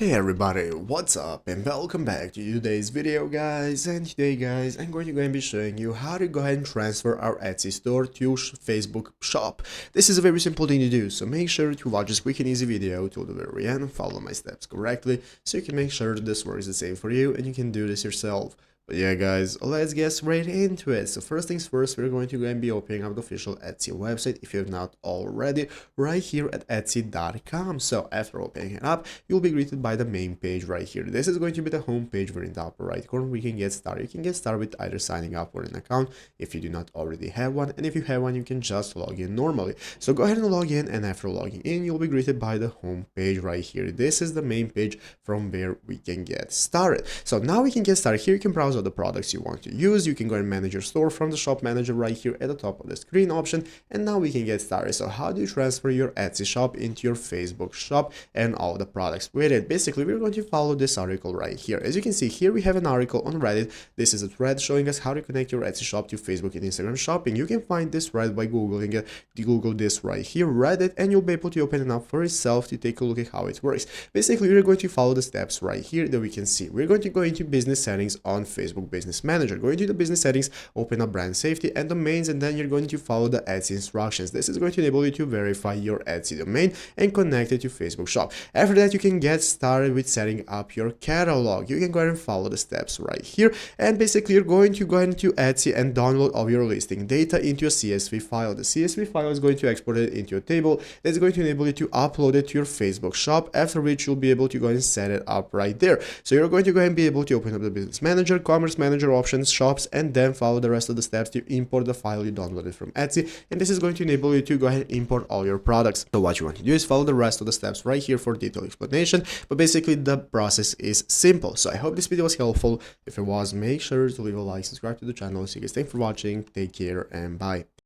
Hey everybody, what's up and welcome back to today's video guys. And today guys I'm going to be showing you how to go ahead and transfer our Etsy store to Facebook shop. This is a very simple thing to do, so make sure to watch this quick and easy video till the very end and follow my steps correctly so you can make sure that this works the same for you and you can do this yourself. But yeah guys, let's get straight into it. So first things first, we're going to go and be opening up the official Etsy website if you're not already, right here at etsy.com. So after opening it up, you'll be greeted by the main page right here. This is going to be the home page where in the upper right corner we can get started. You can get started with either signing up for an account if you do not already have one, and if you have one you can just log in normally. So go ahead and log in, and after logging in you'll be greeted by the home page right here. This is the main page from where we can get started. So now we can get started. Here you can browse all the products you want to use. You can go and manage your store from the shop manager right here at the top of the screen option, and now we can get started. So how do you transfer your Etsy shop into your Facebook shop and all the products with it? Basically we're going to follow this article right here. As you can see here, we have an article on Reddit. This is a thread showing us how to connect your Etsy shop to Facebook and Instagram shopping. You can find this thread by googling it. Google this right here, Reddit, and you'll be able to open it up for yourself to take a look at how it works. Basically we're going to follow the steps right here that we can see. We're going to go into business settings on Facebook Business Manager. Go into the business settings, open up brand safety and domains, and then you're going to follow the Etsy instructions. This is going to enable you to verify your Etsy domain and connect it to Facebook shop. After that, you can get started with setting up your catalog. You can go ahead and follow the steps right here, and basically you're going to go into Etsy and download all your listing data into a CSV file. The CSV file is going to export it into a table that's going to enable you to upload it to your Facebook shop, after which you'll be able to go and set it up right there. So you're going to go ahead and be able to open up the business manager, commerce manager options, shops, and then follow the rest of the steps to import the file you downloaded from Etsy, and this is going to enable you to go ahead and import all your products. So what you want to do is follow the rest of the steps right here for detailed explanation, but basically the process is simple. So I hope this video was helpful. If it was, make sure to leave a like, subscribe to the channel. So you guys, thanks for watching, take care, and bye.